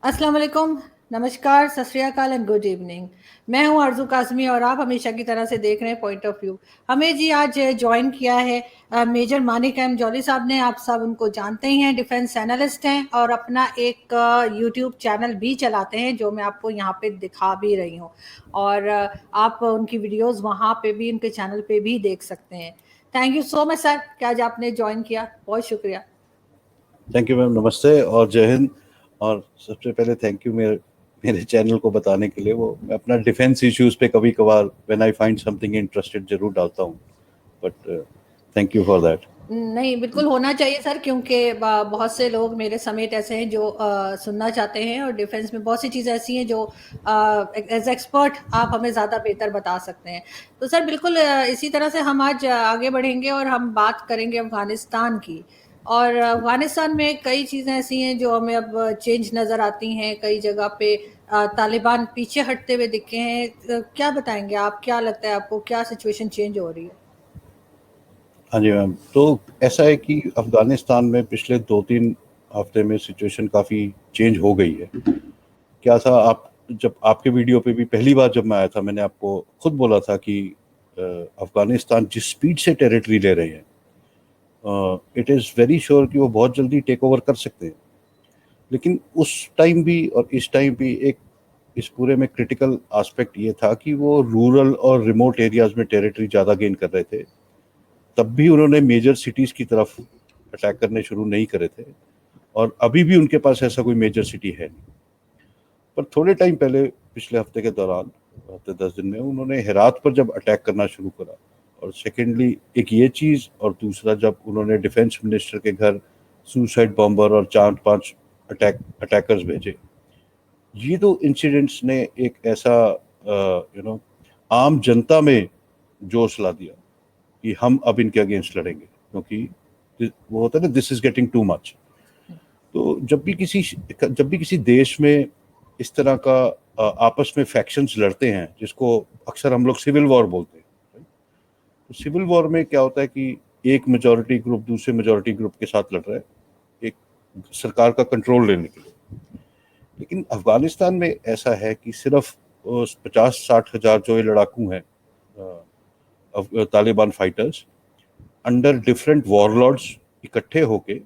अस्सलाम वालेकुम, नमस्कार, सत श्री अकाल एंड गुड इवनिंग। मैं हूं आरजू काज़मी और आप हमेशा की तरह से देख रहे हैं पॉइंट ऑफ व्यू। हमें जी आज जॉइन किया है मेजर मानिक एम जौली साहब ने। आप सब उनको जानते ही हैं, डिफेंस एनालिस्ट हैं और अपना एक यूट्यूब चैनल भी चलाते हैं जो मैं आपको यहाँ पे दिखा भी रही हूँ। और आप उनकी वीडियोस वहाँ पे भी, उनके चैनल पे भी देख सकते हैं। Thank you so much sir कि आज आपने ज्वाइन किया, बहुत शुक्रिया। थैंक यू मैम, नमस्ते और जय हिंद। और सबसे पहले थैंक यू मेरे मेरे चैनल को बताने के लिए। वो मैं अपना डिफेंस इश्यूज पे कभी कभार when I find something interested जरूर डालता हूँ, but thank you for that. नहीं, बिल्कुल होना चाहिए सर, क्योंकि बहुत से लोग मेरे समेत ऐसे हैं जो सुनना चाहते हैं और डिफेंस में बहुत सी चीज़ें ऐसी हैं जो एज एक्सपर्ट आप हमें ज़्यादा बेहतर बता सकते हैं। तो सर बिल्कुल इसी तरह से हम आज आगे बढ़ेंगे और हम बात करेंगे अफगानिस्तान की। और अफगानिस्तान में कई चीज़ें ऐसी हैं जो हमें अब चेंज नज़र आती हैं, कई जगह पे तालिबान पीछे हटते हुए दिखे हैं। क्या बताएंगे आप, क्या लगता है आपको, क्या सिचुएशन चेंज हो रही है? हाँ जी मैम, तो ऐसा है कि अफगानिस्तान में पिछले 2-3 हफ्ते में सिचुएशन काफ़ी चेंज हो गई है। क्या था, आप जब आपके वीडियो पे भी पहली बार जब मैं आया था, मैंने आपको खुद बोला था कि अफगानिस्तान जिस स्पीड से टेरिटरी ले रहे हैं, इट इज़ वेरी श्योर कि वो बहुत जल्दी टेक ओवर कर सकते हैं। लेकिन उस टाइम भी और इस टाइम भी एक इस पूरे में क्रिटिकल एस्पेक्ट ये था कि वो रूरल और रिमोट एरियाज में टेरिटरी ज़्यादा गेन कर रहे थे। तब भी उन्होंने मेजर सिटीज़ की तरफ अटैक करने शुरू नहीं करे थे, और अभी भी उनके पास ऐसा कोई मेजर सिटी है नहीं। पर थोड़े टाइम पहले, पिछले हफ्ते के दौरान, हफ्ते 10 दिन में, उन्होंने हेरात पर जब अटैक करना शुरू करा, और सेकेंडली एक ये चीज़, और दूसरा जब उन्होंने डिफेंस मिनिस्टर के घर सुसाइड बॉम्बर और 4-5 अटैकर्स भेजे, ये दो इंसिडेंट्स ने एक ऐसा आम जनता में जोश ला दिया कि हम अब इनके अगेंस्ट लड़ेंगे, क्योंकि वो होता है ना, this is getting too much. तो जब भी किसी देश में इस तरह का आपस में फैक्शंस लड़ते हैं, जिसको अक्सर हम लोग सिविल वॉर बोलते हैं, तो सिविल वॉर में क्या होता है कि एक मेजॉरिटी ग्रुप दूसरे मेजॉरिटी ग्रुप के साथ लड़ रहा है एक सरकार का कंट्रोल लेने के लिए। लेकिन अफगानिस्तान में ऐसा है कि सिर्फ 50-60 हजार जो ये लड़ाकू हैं, Taliban fighters, under different warlords इकट्ठे होके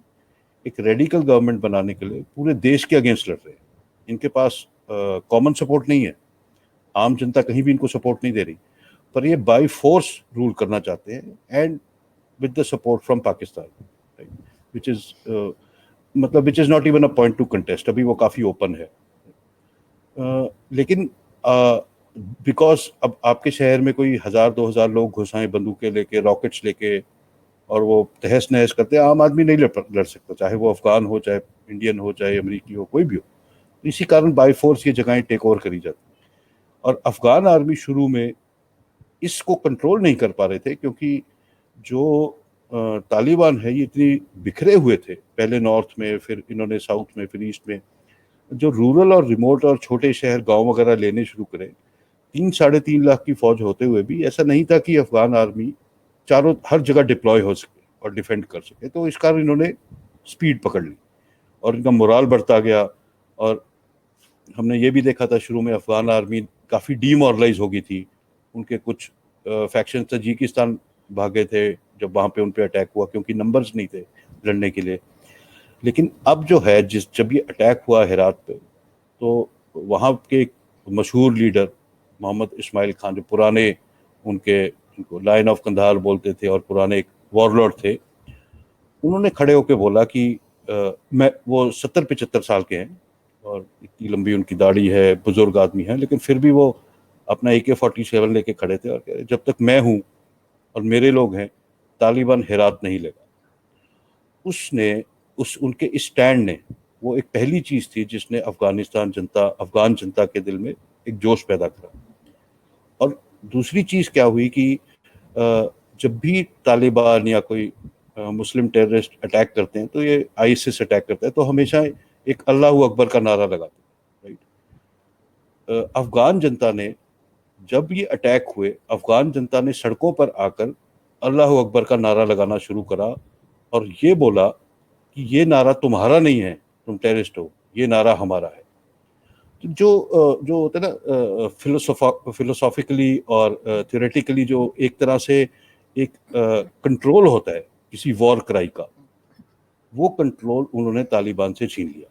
एक रेडिकल गवर्नमेंट बनाने के लिए पूरे देश के अगेंस्ट लड़ रहे हैं। इनके पास कॉमन सपोर्ट नहीं है, आम जनता कहीं भी इनको सपोर्ट नहीं दे रही, पर ये बाय फोर्स रूल करना चाहते हैं, and with the support from Pakistan, which is मतलब which is not even a point to contest. अभी वो काफी ओपन है। लेकिन बिकॉज अब आपके शहर में कोई 1000-2000 लोग घुस आए बंदूकें लेके, रॉकेट्स लेके, और वो तहस नहस करते हैं, आम आदमी नहीं लड़ सकता, चाहे वो अफगान हो, चाहे इंडियन हो, चाहे अमेरिकी हो, कोई भी हो। इसी कारण बाय फोर्स ये जगहें टेक ओवर करी जाती। और अफगान आर्मी शुरू में इसको कंट्रोल नहीं कर पा रहे थे, क्योंकि जो तालिबान है ये इतनी बिखरे हुए थे, पहले नॉर्थ में, फिर इन्होंने साउथ में, फिर ईस्ट में। जो रूरल और रिमोट और छोटे शहर गांव वगैरह लेने शुरू करे, 3-3.5 लाख की फौज होते हुए भी ऐसा नहीं था कि अफगान आर्मी चारों हर जगह डिप्लॉय हो सके और डिफेंड कर सके। तो इस कारण इन्होंने स्पीड पकड़ ली और इनका मोराल बढ़ता गया। और हमने ये भी देखा था, शुरू में अफगान आर्मी काफ़ी डीमोरलाइज हो गई थी। उनके कुछ फैक्शन तजिकिस्तान भाग गए थे जब वहाँ पे उन पे अटैक हुआ, क्योंकि नंबर्स नहीं थे लड़ने के लिए। लेकिन अब जो है, जब ये अटैक हुआ हेरात पे, तो वहाँ के एक मशहूर लीडर मोहम्मद इस्माइल खान, जो पुराने उनको लाइन ऑफ कंधार बोलते थे और पुराने एक वॉरलॉर्ड थे, उन्होंने खड़े होकर बोला कि मैं, वो 70-75 साल के हैं और इतनी लंबी उनकी दाढ़ी है, बुजुर्ग आदमी है, लेकिन फिर भी वो अपना AK-47 लेके खड़े थे और कह रहे, जब तक मैं हूँ और मेरे लोग हैं, तालिबान हेरात नहीं लेगा। उसने उनके इस स्टैंड ने, वो एक पहली चीज थी जिसने अफगान जनता के दिल में एक जोश पैदा करा। और दूसरी चीज क्या हुई कि जब भी तालिबान या कोई मुस्लिम टेररिस्ट अटैक करते हैं, तो ये आईएसआईएस अटैक करता है, तो हमेशा एक अल्लाह अकबर का नारा लगाते हैं, राइट। अफगान जनता ने, जब ये अटैक हुए, अफगान जनता ने सड़कों पर आकर अल्लाह अकबर का नारा लगाना शुरू करा और ये बोला कि ये नारा तुम्हारा नहीं है, तुम टेररिस्ट हो, ये नारा हमारा है। जो होता है ना फिलोसॉफिकली और थ्योरेटिकली जो एक तरह से एक कंट्रोल होता है किसी वॉर क्राई का, वो कंट्रोल उन्होंने तालिबान से छीन लिया।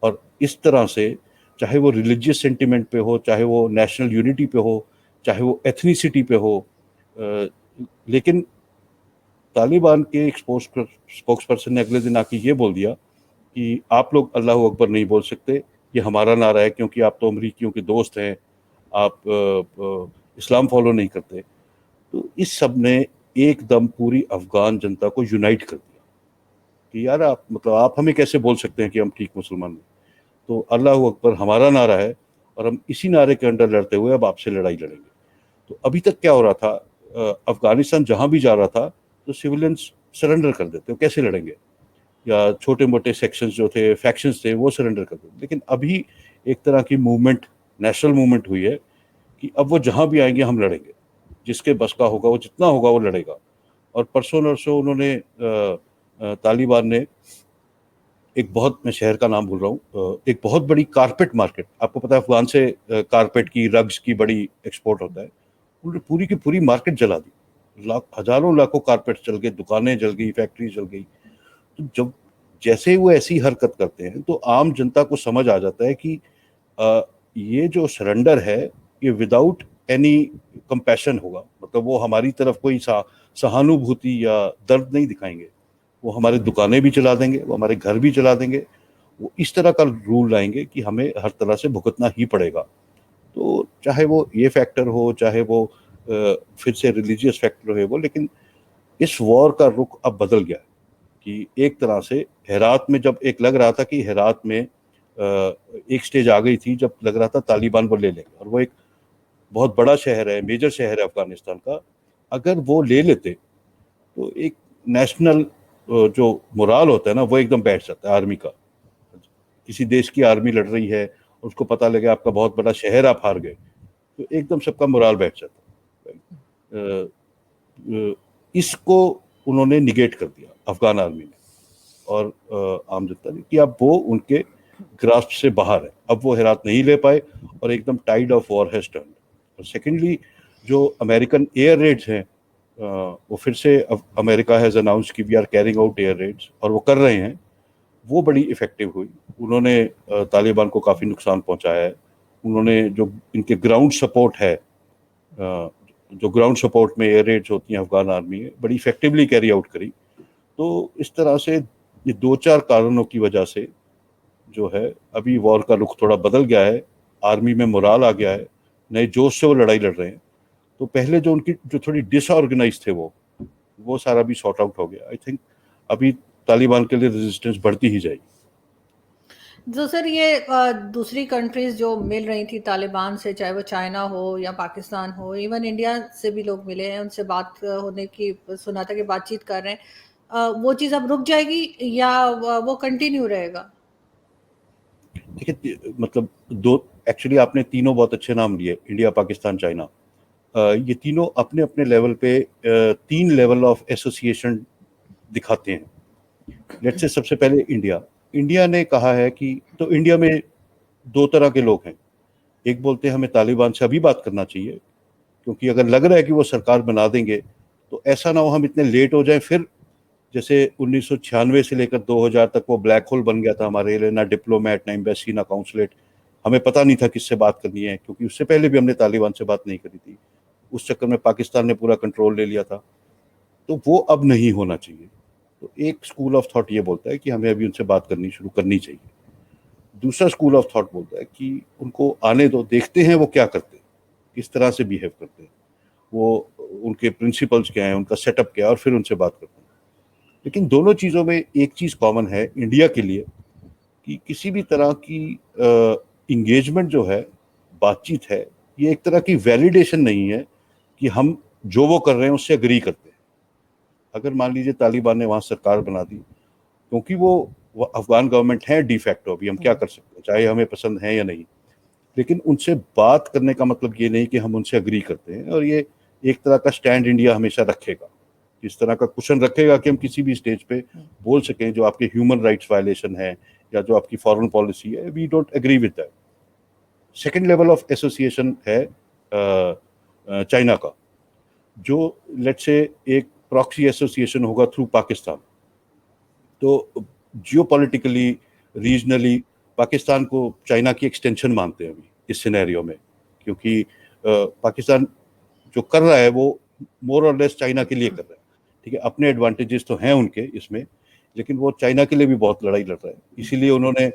और इस तरह से चाहे वो रिलीजियस सेंटिमेंट पे हो, चाहे वो नेशनल यूनिटी पे हो, चाहे वो एथनिसिटी पे हो, लेकिन तालिबान के एक स्पोक्स पर्सन ने अगले दिन आके ये बोल दिया कि आप लोग अल्लाह अकबर नहीं बोल सकते, ये हमारा नारा है, क्योंकि आप तो अमरीकियों के दोस्त हैं, आप इस्लाम फॉलो नहीं करते। तो इस सब ने एकदम पूरी अफगान जनता को यूनाइट कर दिया कि यार आप मतलब आप हमें कैसे बोल सकते हैं कि हम ठीक मुसलमान हैं। तो अल्लाह अकबर हमारा नारा है और हम इसी नारे के अंडर लड़ते हुए अब आपसे लड़ाई लड़ेंगे। तो अभी तक क्या हो रहा था, अफगानिस्तान जहां भी जा रहा था तो सिविलियंस सरेंडर कर देते, कैसे लड़ेंगे, या छोटे मोटे सेक्शंस जो थे, फैक्शंस थे, वो सरेंडर कर देते। लेकिन अभी एक तरह की मूवमेंट, नेशनल मूवमेंट हुई है कि अब वो जहां भी आएंगे हम लड़ेंगे, जिसके बस का होगा वो जितना होगा वो लड़ेगा। और परसों नरसों उन्होंने तालिबान ने एक बहुत, मैं शहर का नाम भूल रहा हूँ, एक बहुत बड़ी कारपेट मार्केट, आपको पता है अफगान से कारपेट की, रग्स की बड़ी एक्सपोर्ट होता है, उन्होंने पूरी की पूरी मार्केट जला दी। हजारों लाखों कारपेट जल गए, दुकानें जल गई, फैक्ट्री जल गई। तो जब जैसे वो ऐसी हरकत करते हैं तो आम जनता को समझ आ जाता है कि ये जो सरेंडर है ये विदाउट एनी कंपैशन होगा, मतलब वो हमारी तरफ कोई सहानुभूति या दर्द नहीं दिखाएंगे, वो हमारी दुकानें भी चला देंगे, वो हमारे घर भी चला देंगे, वो इस तरह का रूल लाएंगे कि हमें हर तरह से भुगतना ही पड़ेगा। तो चाहे वो ये फैक्टर हो, चाहे वो फिर से रिलीजियस फैक्टर है वो, लेकिन इस वॉर का रुख अब बदल गया है कि एक तरह से हेरात में, जब एक लग रहा था कि हेरात में एक स्टेज आ गई थी जब लग रहा था तालिबान वो ले लेंगे, और वो एक बहुत बड़ा शहर है, मेजर शहर है अफगानिस्तान का, अगर वो ले लेते तो एक नेशनल जो मोराल होता है ना वो एकदम बैठ जाता है आर्मी का। किसी देश की आर्मी लड़ रही है, उसको पता लगे आपका बहुत बड़ा शहर आप हार गए, तो एकदम सबका मोराल बैठ जाता है। इसको उन्होंने निगेट कर दिया अफगान आर्मी ने और आम जनता ने, कि अब वो उनके ग्रास्प से बाहर है, अब वो हेरात नहीं ले पाए और एकदम tide of war has turned. और सेकेंडली जो अमेरिकन एयर रेड्स हैं, वो फिर से अमेरिका हैज अनाउंस कि we are carrying out air raids, और वो कर रहे हैं, वो बड़ी इफेक्टिव हुई। उन्होंने तालिबान को काफ़ी नुकसान पहुंचाया है। उन्होंने जो इनके ग्राउंड सपोर्ट है, जो ग्राउंड सपोर्ट में एयर रेड्स होती हैं अफगान आर्मी है, बड़ी इफेक्टिवली कैरी आउट करी। तो इस तरह से ये दो चार कारणों की वजह से जो है अभी वॉर का रुख थोड़ा बदल गया है, आर्मी में मोराल आ गया है, नए जोश से वो लड़ाई लड़ रहे हैं। तो पहले जो उनकी जो थोड़ी डिसऑर्गेनाइज थे वो सारा भी सॉर्ट आउट हो गया। आई थिंक अभी तालिबान के लिए रेजिस्टेंस बढ़ती ही जाएगी। तो सर ये दूसरी कंट्रीज जो मिल रही थी तालिबान से, चाहे वो चाइना हो या पाकिस्तान हो, इवन इंडिया से भी लोग मिले हैं, उनसे बात होने की सुना था कि बातचीत कर रहे हैं, वो चीज़ अब रुक जाएगी या वो कंटिन्यू रहेगा? देखिए मतलब दो, एक्चुअली आपने तीनों बहुत अच्छे नाम लिए, इंडिया, पाकिस्तान, चाइना। ये तीनों अपने अपने लेवल पे तीन लेवल ऑफ एसोसिएशन दिखाते हैं। लेट्स से सबसे पहले इंडिया। इंडिया ने कहा है कि, तो इंडिया में दो तरह के लोग हैं, एक बोलते हैं हमें तालिबान से अभी बात करना चाहिए, क्योंकि अगर लग रहा है कि वो सरकार बना देंगे तो ऐसा ना हो हम इतने लेट हो जाएं, फिर जैसे 1996 से लेकर 2000 तक वो ब्लैक होल बन गया था हमारे लिए, ना डिप्लोमेट, ना एम्बेसी, ना काउंसलेट, हमें पता नहीं था किससे बात करनी है, क्योंकि उससे पहले भी हमने तालिबान से बात नहीं करी थी। उस चक्कर में पाकिस्तान ने पूरा कंट्रोल ले लिया था। तो वो अब नहीं होना चाहिए। तो एक स्कूल ऑफ थॉट ये बोलता है कि हमें अभी उनसे बात करनी शुरू करनी चाहिए। दूसरा स्कूल ऑफ थॉट बोलता है कि उनको आने दो, देखते हैं वो क्या करते हैं, किस तरह से बिहेव करते हैं, वो उनके प्रिंसिपल्स क्या हैं, उनका सेटअप क्या है, और फिर उनसे बात करते हैं। लेकिन दोनों चीज़ों में एक चीज़ कॉमन है इंडिया के लिए, कि किसी भी तरह की इंगेजमेंट जो है, बातचीत है, ये एक तरह की वैलिडेशन नहीं है कि हम जो वो कर रहे हैं उससे अग्री करते हैं। अगर मान लीजिए तालिबान ने वहाँ सरकार बना दी, क्योंकि वो अफगान गवर्नमेंट है डिफैक्टो, अभी हम क्या कर सकते हैं, चाहे हमें पसंद है या नहीं, लेकिन उनसे बात करने का मतलब ये नहीं कि हम उनसे अग्री करते हैं। और ये एक तरह का स्टैंड इंडिया हमेशा रखेगा, इस तरह का क्वेश्चन रखेगा कि हम किसी भी स्टेज पे बोल सकें जो आपके ह्यूमन राइट्स वायलेशन है या जो आपकी फॉरेन पॉलिसी है, we don't agree with that. Second level of association है चाइना का, जो लेट्स से एक प्रॉक्सी एसोसिएशन होगा थ्रू पाकिस्तान। तो जियोपॉलिटिकली, रीजनली पाकिस्तान को चाइना की एक्सटेंशन मानते हैं अभी इस सिनेरियो में, क्योंकि पाकिस्तान जो कर रहा है वो मोर और लेस चाइना के लिए कर रहा है। ठीक है, अपने एडवांटेजेस तो हैं उनके इसमें, लेकिन वो चाइना के लिए भी बहुत लड़ाई लड़ रहा है। इसीलिए उन्होंने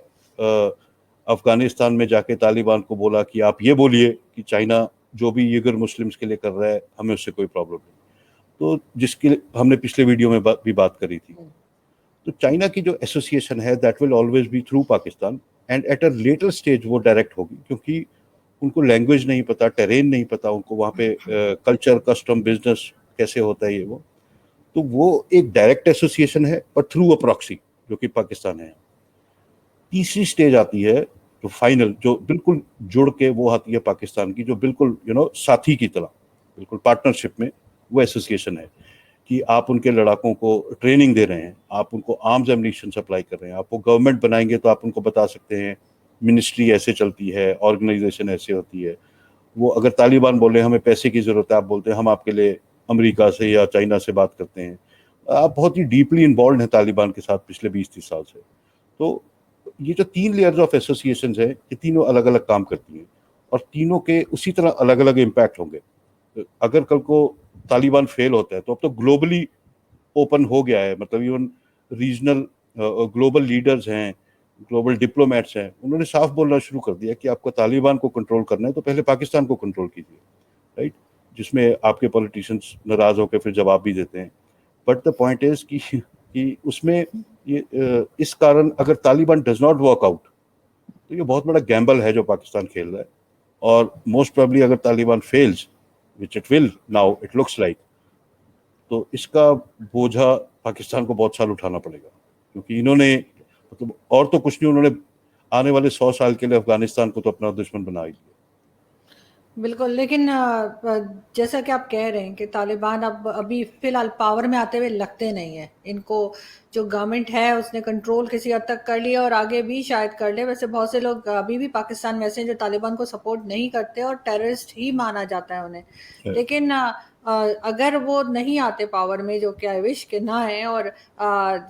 अफगानिस्तान में जाके तालिबान को बोला कि आप ये बोलिए कि चाइना जो भी उइगर मुस्लिम्स के लिए कर रहा है हमें उससे कोई प्रॉब्लम नहीं। तो जिसकी हमने पिछले वीडियो में भी बात करी थी। तो चाइना की जो एसोसिएशन है that will always be through Pakistan, and at a later stage वो डायरेक्ट होगी, क्योंकि उनको लैंग्वेज नहीं पता, टेरेन नहीं पता उनको, वहाँ पे कल्चर, कस्टम, बिजनेस कैसे होता है ये तो वो एक डायरेक्ट एसोसिएशन है पर थ्रू अ प्रॉक्सी, जो कि पाकिस्तान है। तीसरी स्टेज आती है जो फाइनल, जो बिल्कुल जुड़ के वो आती है पाकिस्तान की, जो बिल्कुल साथी की तरह, बिल्कुल पार्टनरशिप में वो एसोसिएशन है कि आप उनके लड़ाकों को ट्रेनिंग दे रहे हैं, आप उनको आर्म्स एम्युनिशन सप्लाई कर रहे हैं, आप वो गवर्नमेंट बनाएंगे तो आप उनको बता सकते हैं मिनिस्ट्री ऐसे चलती है, ऑर्गेनाइजेशन ऐसे होती है। वो अगर तालिबान बोले हमें पैसे की जरूरत है, आप बोलते हैं हम आपके लिए अमेरिका से या चाइना से बात करते हैं। आप बहुत ही डीपली इन्वॉल्व हैं तालिबान के साथ पिछले 20-30 साल से। तो ये जो 3 लेयर्स ऑफ एसोसिएशन है, ये तीनों अलग अलग काम करती हैं और तीनों के उसी तरह अलग अलग इम्पैक्ट होंगे। अगर कल को तालिबान फेल होता है तो अब तो ग्लोबली ओपन हो गया है, मतलब इवन रीजनल ग्लोबल लीडर्स हैं, ग्लोबल डिप्लोमेट्स हैं, उन्होंने साफ बोलना शुरू कर दिया कि आपको तालिबान को कंट्रोल करना है तो पहले पाकिस्तान को कंट्रोल कीजिए, राइट। जिसमें आपके पॉलिटिशियंस नाराज होकर फिर जवाब भी देते हैं। बट द पॉइंट इज कि उसमें ये इस कारण अगर Taliban does not work out तो ये बहुत बड़ा गैम्बल है जो पाकिस्तान खेल रहा है, और मोस्ट प्रोबेबली अगर Taliban fails, which it will now it looks like, तो इसका बोझा पाकिस्तान को बहुत साल उठाना पड़ेगा, क्योंकि इन्होंने मतलब और तो कुछ नहीं, उन्होंने आने वाले 100 साल के लिए अफगानिस्तान को तो अपना दुश्मन बना ही लिया। बिल्कुल, लेकिन जैसा कि आप कह रहे हैं कि तालिबान अब अभी फ़िलहाल पावर में आते हुए लगते नहीं हैं। इनको जो गवर्नमेंट है उसने कंट्रोल किसी हद तक कर लिया और आगे भी शायद कर ले। वैसे बहुत से लोग अभी भी पाकिस्तान में ऐसे हैं जो तालिबान को सपोर्ट नहीं करते और टेररिस्ट ही माना जाता है उन्हें। लेकिन अगर वो नहीं आते पावर में, जो कि आई विश के ना है, और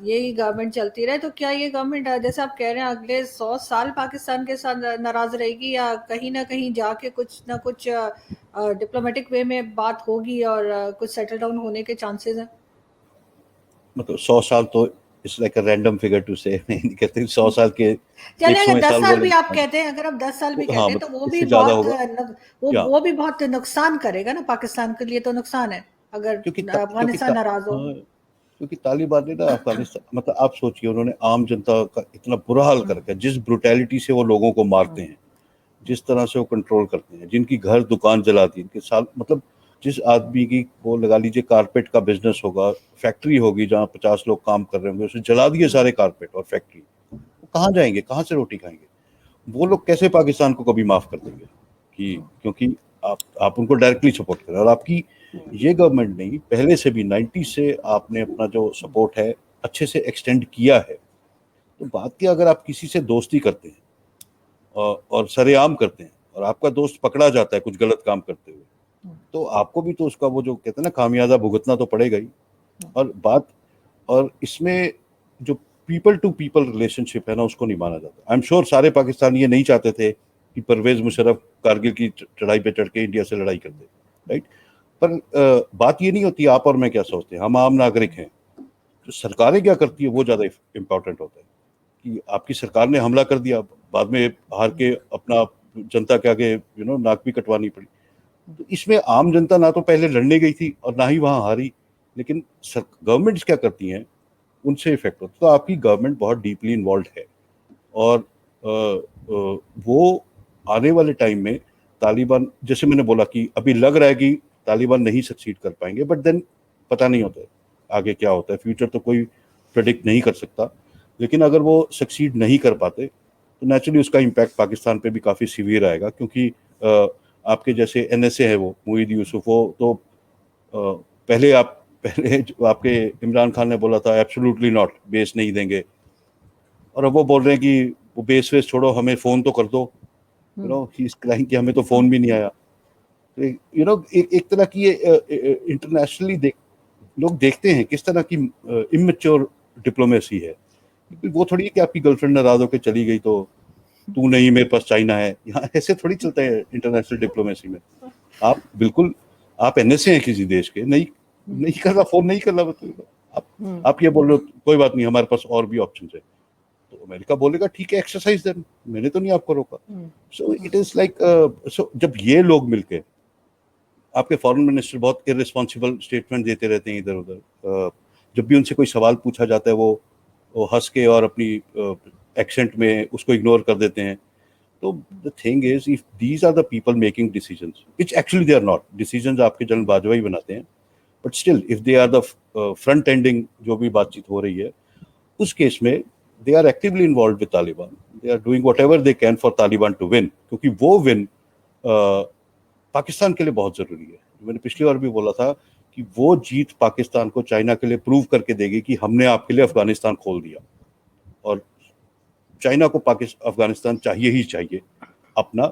यही गवर्नमेंट चलती रहे, तो क्या ये गवर्नमेंट जैसे आप कह रहे हैं अगले 100 साल पाकिस्तान के साथ नाराज रहेगी, या कहीं ना कहीं जाके कुछ ना कुछ डिप्लोमेटिक वे में बात होगी और कुछ सेटल डाउन होने के चांसेस हैं? मतलब 100 साल तो it's like a random figure to say, नहीं कहते 100 साल के चलिए, अगर 100वें 10 साल साल बोले। भी आप कहते हैं, अगर आप 10 साल भी हाँ, कहते हैं, तो मतलब वो भी इससे ज्यादा बहुत होगा क्या, वो भी बहुत नुकसान करेगा ना, पाकिस्तान के लिए तो नुकसान है अगर अफगानिस्तान नाराज हो। क्योंकि तालिबान ने ना अफगानिस्तान, मतलब आप सोचिए उन्होंने आम जनता का इतना बुरा हाल कर रखा है, जिस ब्रुटैलिटी से वो लोगों को मारते हैं, जिस तरह से वो कंट्रोल करते हैं, जिनकी घर दुकान जला दी, इनके साल, मतलब जिस आदमी की वो लगा लीजिए कारपेट का बिजनेस होगा, फैक्ट्री होगी जहाँ 50 लोग काम कर रहे होंगे, उसे जला दिए सारे कारपेट और फैक्ट्री, वो कहाँ जाएंगे, कहाँ से रोटी खाएंगे? वो लोग कैसे पाकिस्तान को कभी माफ कर देंगे? कि क्योंकि आप उनको डायरेक्टली सपोर्ट करें, और आपकी ये गवर्नमेंट नहीं, पहले से भी 90 से आपने अपना जो सपोर्ट है अच्छे से एक्सटेंड किया है। तो बात की, अगर आप किसी से दोस्ती करते हैं और सरेआम करते हैं और आपका दोस्त पकड़ा जाता है कुछ गलत काम करते हुए, तो आपको भी तो उसका वो जो कहते हैं ना खामियाजा भुगतना तो पड़ेगा ही। और इसमें जो पीपल टू पीपल रिलेशनशिप है ना, उसको नहीं माना जाता। आई एम श्योर सारे पाकिस्तानी ये नहीं चाहते थे कि परवेज मुशर्रफ कारगिल की चढ़ाई पे चढ़ के इंडिया से लड़ाई कर दे, राइट। पर बात ये नहीं होती आप और मैं क्या सोचते हैं, हम आम नागरिक हैं, तो सरकारें क्या करती है वो ज्यादा इंपॉर्टेंट होता है। कि आपकी सरकार ने हमला कर दिया, बाद में हार के अपना जनता के आगे नाक भी कटवानी पड़ी। तो इसमें आम जनता ना तो पहले लड़ने गई थी और ना ही वहां हारी, लेकिन गवर्नमेंट्स क्या करती हैं उनसे इफेक्ट होता है। तो आपकी गवर्नमेंट बहुत डीपली इन्वॉल्व है, और वो आने वाले टाइम में तालिबान, जैसे मैंने बोला कि अभी लग रहा है कि तालिबान नहीं सक्सीड कर पाएंगे, बट देन पता नहीं होता है आगे क्या होता है, फ्यूचर तो कोई प्रेडिक्ट नहीं कर सकता। लेकिन अगर वो सक्सीड नहीं कर पाते तो नेचुरली उसका इम्पैक्ट पाकिस्तान पे भी काफ़ी सीवियर आएगा, क्योंकि आपके जैसे NSA है, वो मुईद यूसुफ, वो तो पहले जो आपके इमरान खान ने बोला था एब्सोल्युटली नॉट, बेस नहीं देंगे, और अब वो बोल रहे हैं कि वो बेस वेस छोड़ो, हमें फ़ोन तो कर दो। ही इज क्राइंग कि हमें तो फोन भी नहीं आया। तो एक तरह की ये इंटरनेशनली लोग देखते हैं किस तरह की इमेच्योर डिप्लोमेसी है। वो थोड़ी है कि आपकी गर्लफ्रेंड नाराज होकर चली गई तो तू नहीं, मेरे पास चाइना है, यहाँ ऐसे थोड़ी चलता है इंटरनेशनल डिप्लोमेसी में। आप बिल्कुल, आप एनएसए हैं किसी देश के, नहीं नहीं कर रहा, फोन नहीं कर रहा, मतलब आप ये बोल रहे हो कोई बात नहीं, हमारे पास और भी ऑप्शन है, तो अमेरिका बोलेगा ठीक है, एक्सरसाइज देन, मैंने तो नहीं आपको रोका। सो इट इज लाइक, सो जब ये लोग मिलके, आपके फॉरेन मिनिस्टर बहुत इररिस्पॉन्सिबल स्टेटमेंट देते रहते हैं इधर उधर, जब भी उनसे कोई सवाल पूछा जाता है वो हंस के और अपनी एक्सेंट में उसको इग्नोर कर देते हैं। तो the thing is, if these are the people making decisions, which actually they are not, decisions आपके जनरल बाजवा ही बनाते हैं, but still if they are the front ending जो भी बातचीत हो रही है, उस केस में they are actively involve with Taliban, they are doing whatever they can for Taliban to win, क्योंकि वो विन पाकिस्तान के लिए बहुत जरूरी है। मैंने पिछली बार भी बोला था कि वो जीत पाकिस्तान को चाइना के लिए प्रूव करके देगी कि हमने आपके लिए अफगानिस्तान खोल दिया, और चाइना को पाकिस्तान अफगानिस्तान चाहिए ही चाहिए अपना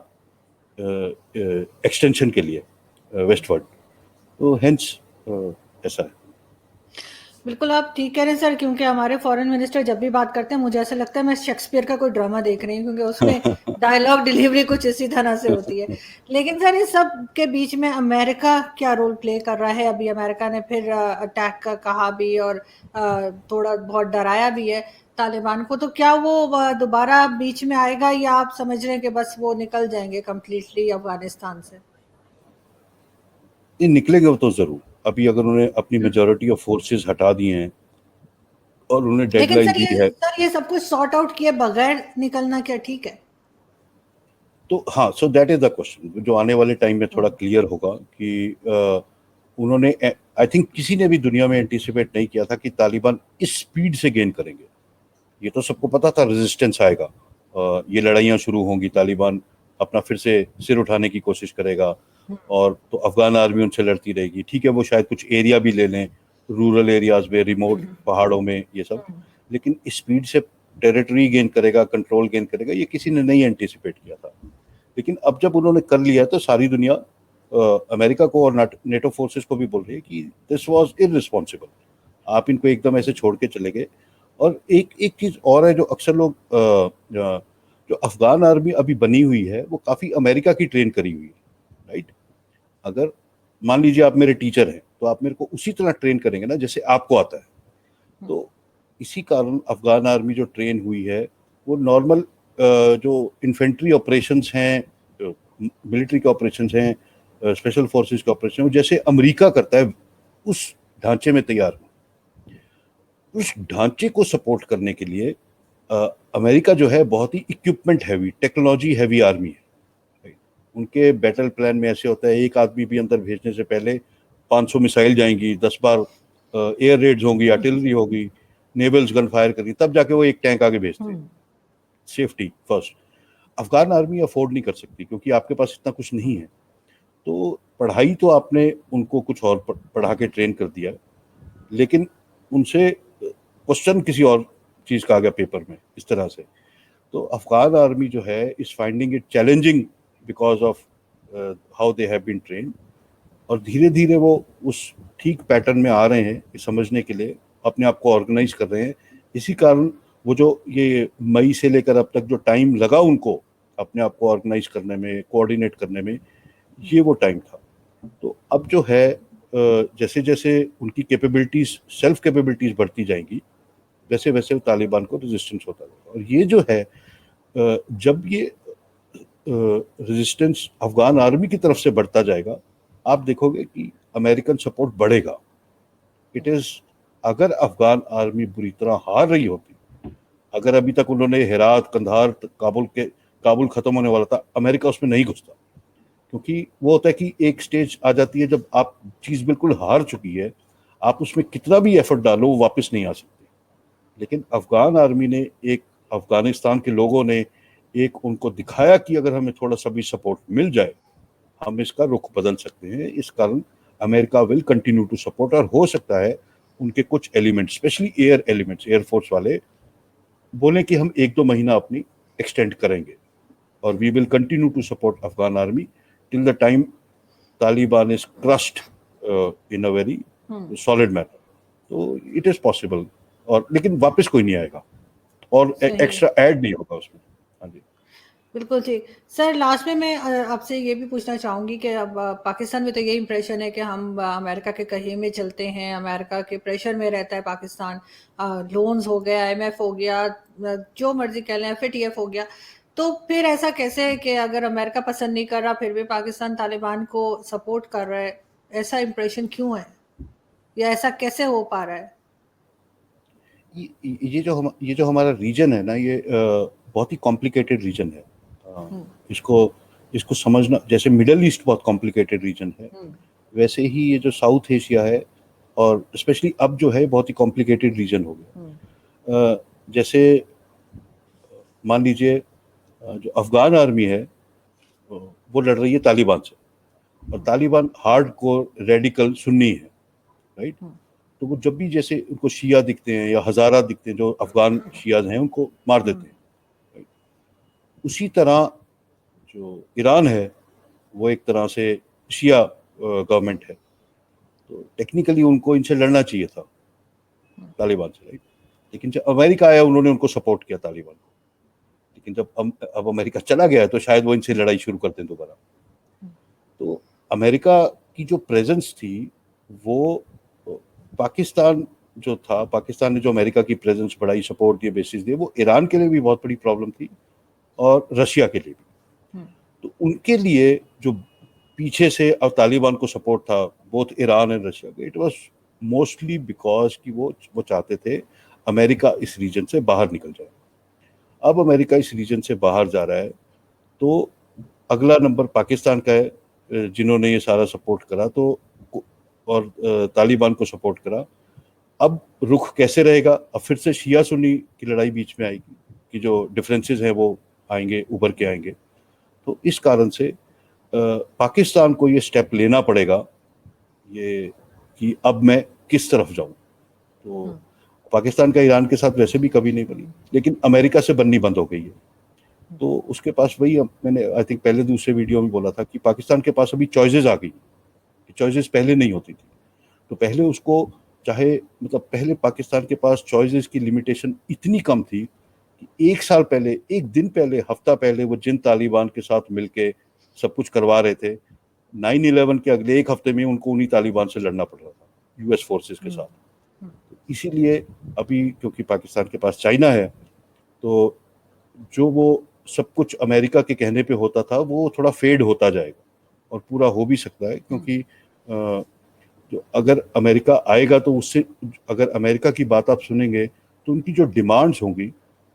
एक्सटेंशन के लिए वेस्टवर्ड। तो हेंस ऐसा है। बिल्कुल आप ठीक कह रहे हैं सर, क्योंकि हमारे फॉरेन मिनिस्टर जब भी बात करते हैं मुझे ऐसा लगता है मैं शेक्सपियर का कोई ड्रामा देख रही हूँ, क्योंकि उसमें डायलॉग डिलीवरी कुछ इसी तरह से होती है। लेकिन सर इस सब के बीच में अमेरिका क्या रोल प्ले कर रहा है? अभी अमेरिका ने फिर अटैक का कहा भी, और थोड़ा बहुत डराया भी है तालिबान को, तो क्या वो दोबारा बीच में आएगा, या आप समझ रहे हैं कि बस वो निकल जाएंगे कम्प्लीटली अफगानिस्तान से? ये निकलेंगे वो तो जरूर। अभी अगर उन्होंने अपनी मेजोरिटी ऑफ फोर्सेस हटा दिए हैं और उन्हें लेकिन डेडलाइन दी है, सर ये सब कुछ सॉर्ट आउट किए बगैर निकलना क्या ठीक है? तो हाँ, so that is the question जो आने वाले टाइम में थोड़ा क्लियर होगा कि उन्होंने, आई थिंक किसी ने भी दुनिया में एंटीसिपेट नहीं किया था कि तालिबान इस स्पीड से गेन करेंगे। ये तो सबको पता था रेजिस्टेंस आएगा, ये लड़ाइयाँ शुरू होंगी, तालिबान अपना फिर से सिर उठाने की कोशिश करेगा, और तो अफगान आर्मी उनसे लड़ती रहेगी। ठीक है, वो शायद कुछ एरिया भी ले लें, रूरल एरियाज में, रिमोट पहाड़ों में, ये सब, लेकिन स्पीड से टेरिटरी गेन करेगा, कंट्रोल गेन करेगा, ये किसी ने नहीं एंटीसिपेट किया था। लेकिन अब जब उन्होंने कर लिया है तो सारी दुनिया अमेरिका को और नेटो फोर्सेस को भी बोल रही है कि दिस वाज इररिस्पॉन्सिबल, आप इनको एकदम ऐसे छोड़ के चले गए। और एक एक चीज और है जो अक्सर लोग जो अफगान आर्मी अभी बनी हुई है वो काफी अमेरिका की ट्रेन करी हुई है, राइट? अगर मान लीजिए आप मेरे टीचर हैं तो आप मेरे को उसी तरह ट्रेन करेंगे ना जैसे आपको आता है। तो इसी कारण अफगान आर्मी जो ट्रेन हुई है वो नॉर्मल जो इन्फेंट्री ऑपरेशंस हैं, मिलिट्री के ऑपरेशंस हैं, स्पेशल फोर्सेस के ऑपरेशन, वो जैसे अमेरिका करता है उस ढांचे में तैयार हो। उस ढांचे को सपोर्ट करने के लिए अमेरिका जो है बहुत ही equipment heavy, technology heavy army है। उनके बैटल प्लान में ऐसे होता है, एक आदमी भी अंदर भेजने से पहले 500 मिसाइल जाएंगी, 10 बार एयर रेड्स होंगी, आर्टिलरी होगी, नेवल्स गन फायर करेंगी, तब जाके वो एक टैंक आगे भेजते हैं। Safety first. Afghan army afford नहीं कर सकती क्योंकि आपके पास इतना कुछ नहीं है। तो पढ़ाई तो आपने उनको कुछ और पढ़ा के ट्रेन कर दिया, लेकिन उनसे क्वेश्चन किसी और चीज का आ गया पेपर में, इस तरह से। तो अफगान आर्मी जो है is finding it challenging because of how they have been trained, और धीरे धीरे वो उस ठीक पैटर्न में आ रहे हैं समझने के लिए, अपने आप को ऑर्गेनाइज कर रहे हैं। इसी कारण वो जो ये मई से लेकर अब तक जो टाइम लगा उनको अपने आप को ऑर्गेनाइज करने में, कोऑर्डिनेट करने में, ये वो टाइम था। तो अब जो है जैसे जैसे उनकी कैपेबिलिटीज, सेल्फ कैपेबिलिटीज बढ़ती जाएंगी, वैसे वैसे तालिबान को रेजिस्टेंस होता जाएगा। और ये जो है जब ये रेजिस्टेंस अफगान आर्मी की तरफ से बढ़ता जाएगा, आप देखोगे कि अमेरिकन सपोर्ट बढ़ेगा। इट इज, अगर अफगान आर्मी बुरी तरह हार रही होती, अगर अभी तक उन्होंने हेरात, कंधार, काबुल खत्म होने वाला था, अमेरिका उसमें नहीं घुसता। क्योंकि वो होता है कि एक स्टेज आ जाती है जब आप चीज बिल्कुल हार चुकी है, आप उसमें कितना भी एफर्ट डालो वो वापस नहीं आ सकती। लेकिन अफगान आर्मी ने, एक अफगानिस्तान के लोगों ने एक उनको दिखाया कि अगर हमें थोड़ा सा भी सपोर्ट मिल जाए हम इसका रुख बदल सकते हैं। इस कारण America will continue to support, और हो सकता है उनके कुछ element, specially air elements, air force वाले बोले कि हम 1-2 महीना अपनी एक्सटेंड करेंगे, और we will continue to support Afghan army till the time Taliban is crushed in a very solid manner. तो इट इज पॉसिबल, और लेकिन वापस कोई नहीं आएगा और सही। एक्स्ट्रा ऐड नहीं होगा उसमें। हाँ जी। बिल्कुल ठीक। सर लास्ट में मैं आपसे ये भी पूछना चाहूँगी कि अब पाकिस्तान में तो ये इम्प्रेशन है कि हम अमेरिका के कहे में चलते हैं, अमेरिका के प्रेशर में रहता है पाकिस्तान। लोन्स हो गया, IMF हो गया, जो मर्जी कह लें, FATF हो गया। तो फिर ऐसा कैसे है कि अगर अमेरिका पसंद नहीं कर रहा फिर भी पाकिस्तान तालिबान को सपोर्ट कर रहा है? ऐसा इम्प्रेशन क्यों है, या ऐसा कैसे हो पा रहा है? ये जो हमारा रीजन है ना, ये बहुत ही कॉम्प्लिकेटेड रीजन है। इसको इसको समझना, जैसे मिडल ईस्ट बहुत कॉम्प्लिकेटेड रीजन है, वैसे ही ये जो साउथ एशिया है और स्पेशली अब जो है बहुत ही कॉम्प्लिकेटेड रीजन हो गया। जैसे मान लीजिए जो अफगान आर्मी है वो लड़ रही है तालिबान से, और Taliban hard core radical Sunni है, राइट। तो वो जब भी जैसे उनको शिया दिखते हैं या हजारा दिखते हैं, जो अफगान शियाज हैं उनको मार देते हैं, राइट। उसी तरह जो ईरान है वो एक तरह से शिया गवर्नमेंट है, तो टेक्निकली उनको इनसे लड़ना चाहिए था, तालिबान से, राइट। लेकिन जब अमेरिका आया उन्होंने उनको सपोर्ट किया तालिबान को, लेकिन जब अब अमेरिका चला गया तो शायद वो इनसे लड़ाई शुरू करते हैं दोबारा। तो अमेरिका की जो प्रेजेंस थी वो पाकिस्तान जो था, पाकिस्तान ने जो अमेरिका की प्रेजेंस बढ़ाई, सपोर्ट दिए, बेसिस दिए, वो ईरान के लिए भी बहुत बड़ी प्रॉब्लम थी और रशिया के लिए भी। तो उनके लिए जो पीछे से अब तालिबान को सपोर्ट था, बोथ ईरान एंड रशिया के, इट वाज मोस्टली बिकॉज कि वो चाहते थे अमेरिका इस रीजन से बाहर निकल जाए। अब अमेरिका इस रीजन से बाहर जा रहा है तो अगला नंबर पाकिस्तान का है, जिन्होंने ये सारा सपोर्ट करा तो, और तालिबान को सपोर्ट करा। अब रुख कैसे रहेगा? अब फिर से शिया सुन्नी की लड़ाई बीच में आएगी कि जो डिफरेंसेस हैं वो आएंगे, उभर के आएंगे। तो इस कारण से पाकिस्तान को ये स्टेप लेना पड़ेगा ये कि अब मैं किस तरफ जाऊं। तो पाकिस्तान का ईरान के साथ वैसे भी कभी नहीं बनी, लेकिन अमेरिका से बननी बंद हो गई है। तो उसके पास वही, मैंने आई थिंक पहले दूसरे वीडियो में बोला था कि पाकिस्तान के पास अभी चॉइसेस आ गई, चॉइसेस पहले नहीं होती थी। तो पहले उसको चाहे, मतलब पहले पाकिस्तान के पास चॉइसेस की लिमिटेशन इतनी कम थी कि एक साल पहले, एक दिन पहले, हफ्ता पहले वो जिन तालिबान के साथ मिलके सब कुछ करवा रहे थे, 9/11 के अगले एक हफ्ते में उनको उन्हीं तालिबान से लड़ना पड़ रहा था, US फोर्सेस के साथ। इसीलिए अभी क्योंकि पाकिस्तान के पास चाइना है, तो जो वो सब कुछ अमेरिका के कहने पे होता था वो थोड़ा फेड होता जाएगा, और पूरा हो भी सकता है, क्योंकि जो अगर अमेरिका आएगा तो उससे, अगर अमेरिका की बात आप सुनेंगे तो उनकी जो डिमांड्स होंगी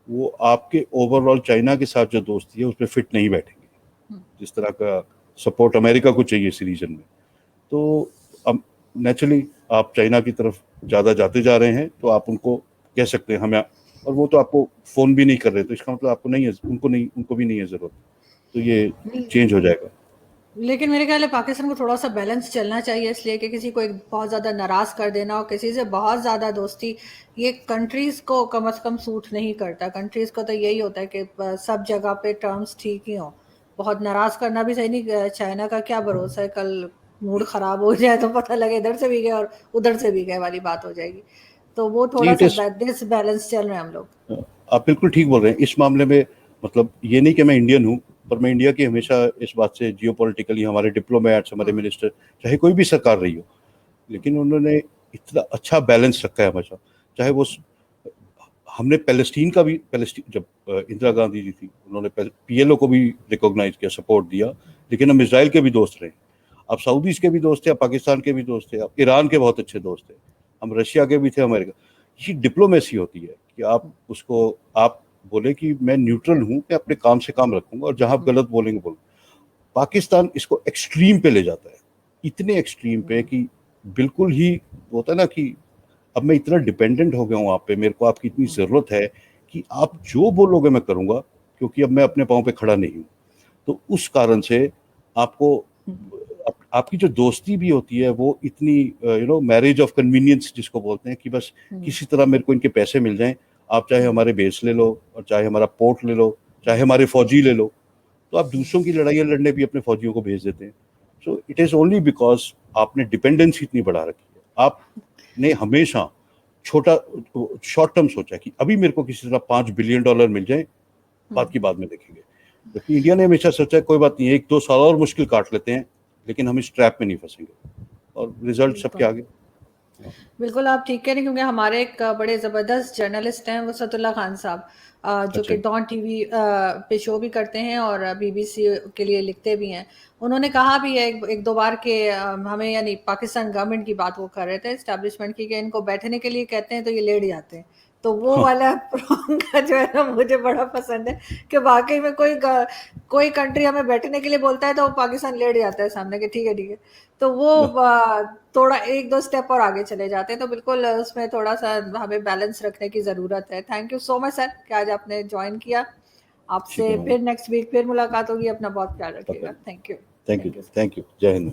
वो आपके ओवरऑल चाइना के साथ जो दोस्ती है उसमें फिट नहीं बैठेंगे, जिस तरह का सपोर्ट अमेरिका को चाहिए इस रीजन में। तो अब नेचुरली आप चाइना की तरफ ज़्यादा जाते जा रहे हैं, तो आप उनको कह सकते हैं हमें, और वो तो आपको फ़ोन भी नहीं कर रहे, तो इसका मतलब आपको नहीं है, उनको भी नहीं है ज़रूरत। तो ये चेंज हो जाएगा। लेकिन मेरे ख्याल है पाकिस्तान को थोड़ा सा बैलेंस चलना चाहिए, इसलिए कि किसी को एक बहुत ज़्यादा नाराज़ कर देना और किसी से बहुत ज़्यादा दोस्ती, ये कंट्रीज़ को कम से कम सूट नहीं करता। कंट्रीज़ को तो यही होता है कि सब जगह पे टर्म्स ठीक ही हों। बहुत नाराज़ करना भी सही नहीं। चाइना का क्या भरोसा है, कल मूड ख़राब हो जाए तो पता लगे इधर से भी गए और उधर से भी गए वाली बात हो जाएगी। तो वो थोड़ा सा डिसबैलेंस चल रहे हैं हम लोग। आप बिल्कुल ठीक बोल रहे हैं इस मामले में। मतलब ये नहीं कि मैं इंडियन हूँ, पर मैं इंडिया की हमेशा इस बात से, जियोपॉलिटिकली हमारे डिप्लोमेट्स, हमारे मिनिस्टर, चाहे कोई भी सरकार रही हो, लेकिन उन्होंने इतना अच्छा बैलेंस रखा है हमेशा। चाहे वो, हमने पैलेस्टीन का भी, पैलेस्टीन जब इंदिरा गांधी जी थी उन्होंने PLO को भी रिकॉग्नाइज किया, सपोर्ट दिया, लेकिन हम इसराइल के भी दोस्त रहे, आप सऊदीज के भी दोस्त थे, आप पाकिस्तान के भी दोस्त थे, आप ईरान के बहुत अच्छे दोस्त थे, हम रशिया के भी थे, अमेरिका। ये डिप्लोमेसी होती है कि आप उसको, आप बोले कि मैं न्यूट्रल हूँ, मैं अपने काम से काम रखूंगा और जहां आप गलत बोलेंगे बोलो। पाकिस्तान इसको एक्सट्रीम पे ले जाता है, इतने एक्सट्रीम पे कि बिल्कुल ही होता है ना कि अब मैं इतना डिपेंडेंट हो गया हूँ आप पे, मेरे को आपकी इतनी ज़रूरत है कि आप जो बोलोगे मैं करूँगा, क्योंकि अब मैं अपने पाँव पे खड़ा नहीं हूँ। तो उस कारण से आपको, आपकी जो दोस्ती भी होती है वो इतनी, मैरिज ऑफ कन्वीनियंस जिसको बोलते हैं, कि बस किसी तरह मेरे को इनके पैसे मिल जाएं, आप चाहे हमारे बेस ले लो और चाहे हमारा पोर्ट ले लो, चाहे हमारे फौजी ले लो, तो आप दूसरों की लड़ाइयाँ लड़ने भी अपने फौजियों को भेज देते हैं। So it is only because आपने डिपेंडेंसी इतनी बढ़ा रखी है। आपने हमेशा छोटा शॉर्ट टर्म सोचा कि अभी मेरे को किसी तरह $5 बिलियन मिल जाए, बात की बाद में देखेंगे। जबकि इंडिया ने हमेशा सोचा कोई बात नहीं, 1-2 साल और मुश्किल काट लेते हैं, लेकिन हम इस ट्रैप में नहीं फंसेंगे, और रिजल्ट सबके आगे। बिल्कुल आप ठीक कह रहे हैं, क्योंकि हमारे एक बड़े ज़बरदस्त जर्नलिस्ट हैं वसतुल्ला खान साहब, जो अच्छा। कि डॉन टीवी पे शो भी करते हैं और बीबीसी के लिए लिखते भी हैं। उन्होंने कहा भी है एक दो बार कि हमें, यानी पाकिस्तान गवर्नमेंट की बात वो कर रहे थे, एस्टैब्लिशमेंट की, कि इनको बैठने के लिए कहते हैं तो ये लेट जाते हैं। तो वो हाँ, वाला का जो है ना मुझे बड़ा पसंद है कि वाकई में कोई कंट्री हमें बैठने के लिए बोलता है तो पाकिस्तान लेट जाता है सामने के, ठीक है ठीक है। तो वो थोड़ा एक दो स्टेप और आगे चले जाते हैं। तो बिल्कुल उसमें थोड़ा सा हमें बैलेंस रखने की ज़रूरत है। Thank you so much sir कि आज आपने ज्वाइन किया। ठीक है आपसे मैम। फिर नेक्स्ट वीक फिर मुलाकात होगी। अपना बहुत ख्याल रखिएगा। Thank you. Thank you, thank you. Thank you. जय हिंद।